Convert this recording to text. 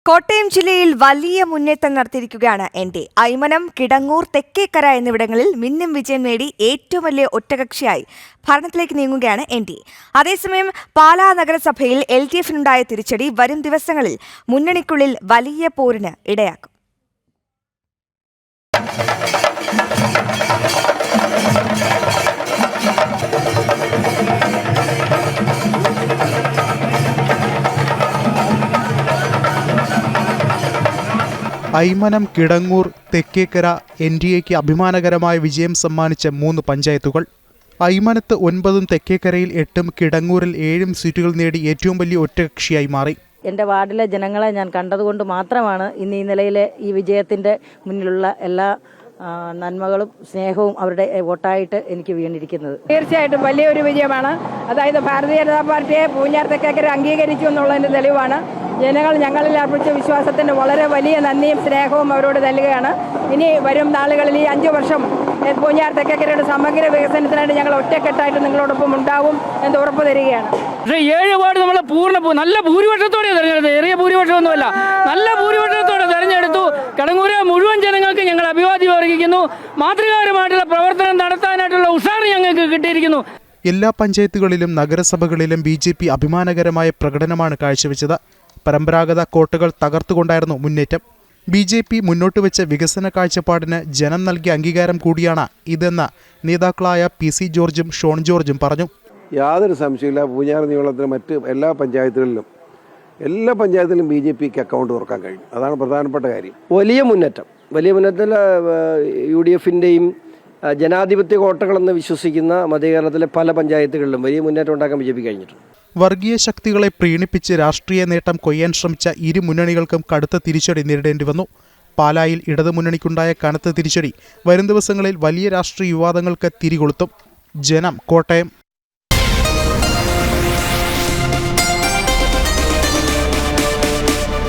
കോട്ടയം ജില്ലയിൽ വലിയ മുന്നേറ്റം നടത്തിയിരിക്കുകയാണ് എൻ.ഡി. അയ്മനം, കിടങ്ങൂർ, തെക്കേക്കര എന്നിവിടങ്ങളിൽ മിന്നും വിജയം നേടി ഏറ്റവും വലിയ ഒറ്റകക്ഷിയായി ഭരണത്തിലേക്ക് നീങ്ങുകയാണ് എൻ.ഡി. അതേസമയം പാലാ നഗരസഭയിൽ LDF-നുണ്ടായ തിരിച്ചടി വരും ദിവസങ്ങളിൽ മുന്നണിക്കുള്ളിൽ വലിയ പോരിന് ഇടയാക്കും. അയ്മനം, കിടങ്ങൂർ, തെക്കേക്കര NDAക്ക് അഭിമാനകരമായ വിജയം സമ്മാനിച്ച 3 പഞ്ചായത്തുകൾ. അയ്മനത്ത് 9ഉം തെക്കേക്കരയിൽ 8ഉം കിടങ്ങൂരിൽ 7ഉം സീറ്റുകൾ നേടി ഏറ്റവും വലിയ ഒറ്റകക്ഷിയായി മാറി. എൻ്റെ വാർഡിലെ ജനങ്ങളെ ഞാൻ കണ്ടതുകൊണ്ട് മാത്രമാണ് ഇന്ന് ഈ നിലയിലെ ഈ വിജയത്തിൻ്റെ മുന്നിലുള്ള എല്ലാ നന്മകളും സ്നേഹവും അവരുടെ വോട്ടായിട്ട് എനിക്ക് വീണിരിക്കുന്നത്. തീർച്ചയായിട്ടും വലിയൊരു വിജയമാണ്. അതായത് ഭാരതീയ ജനതാ പാർട്ടിയെ പൂഞ്ഞാർ തെക്കേക്കര അംഗീകരിച്ചു എന്നുള്ളതിൻ്റെ തെളിവാണ്. ജനങ്ങൾ ഞങ്ങളിൽ അർപ്പിച്ച വിശ്വാസത്തിന് വളരെ വലിയ നന്ദിയും സ്നേഹവും അവരോട് നൽകുകയാണ്. ഇനി വരും നാളുകളിൽ ഈ 5 വർഷം പൂഞ്ഞാർ തെക്കേക്കരയുടെ സമഗ്ര വികസനത്തിനായിട്ട് ഞങ്ങൾ ഒറ്റക്കെട്ടായിട്ട് നിങ്ങളോടൊപ്പം ഉണ്ടാവും എന്ന് ഉറപ്പ് തരികയാണ്. പക്ഷേ 7 വാർഡ് നമ്മൾ നല്ല ഭൂരിപക്ഷത്തോടെ തെരഞ്ഞെടുത്തു. ചെറിയ ഭൂരിപക്ഷമൊന്നുമല്ല, നല്ല ഭൂരിപക്ഷത്തോടെ തെരഞ്ഞെടുത്തു. കടങ്ങൂരെ മുഴുവൻ ജനങ്ങൾക്ക് ഞങ്ങൾ അഭിവാദ്യം അർപ്പിക്കുന്നു. മാതൃകാപരമായിട്ടുള്ള പ്രവർത്തനം നടത്താനായിട്ടുള്ള ഉഷാർ ഞങ്ങൾക്ക് കിട്ടിയിരിക്കുന്നു. എല്ലാ പഞ്ചായത്തുകളിലും നഗരസഭകളിലും BJP അഭിമാനകരമായ പ്രകടനമാണ് കാഴ്ചവെച്ചത്. പരമ്പരാഗത കോട്ടകൾ തകർത്തുകൊണ്ടായിരുന്നു മുന്നേറ്റം. BJP മുന്നോട്ട് വെച്ച വികസന കാഴ്ചപ്പാടിന് ജനം നൽകിയ അംഗീകാരം കൂടിയാണ് ഇതെന്ന് നേതാക്കളായ PC ജോർജും ഷോൺ ജോർജും പറഞ്ഞു. യാതൊരു സംശയമില്ല, പൂഞ്ഞാർ നിയോജകത്തിലെ മറ്റ് എല്ലാ പഞ്ചായത്തുകളിലും BJPക്ക് അക്കൗണ്ട് തുറക്കാൻ കഴിയും. അതാണ് പ്രധാനപ്പെട്ട കാര്യം. വലിയ മുന്നേറ്റത്തിൽ UDF-ൻ്റെയും ജനാധിപത്യ കോട്ടകളെന്ന് വിശ്വസിക്കുന്ന മധ്യകേരളത്തിലെ പല പഞ്ചായത്തുകളിലും വലിയ മുന്നേറ്റം ഉണ്ടാക്കാൻ BJP കഴിഞ്ഞിട്ടുണ്ട്. വർഗീയ ശക്തികളെ പ്രീണിപ്പിച്ച് രാഷ്ട്രീയ നേട്ടം കൊയ്യാൻ ശ്രമിച്ച ഇരു മുന്നണികൾക്കും കടുത്ത തിരിച്ചടി നേരിടേണ്ടി വന്നു. പാലായിൽ ഇടതുമുന്നണിക്കുണ്ടായ കനത്ത തിരിച്ചടി വരും ദിവസങ്ങളിൽ വലിയ രാഷ്ട്രീയ വിവാദങ്ങൾക്ക് തിരികൊളുത്തും. ജനം, കോട്ടയം.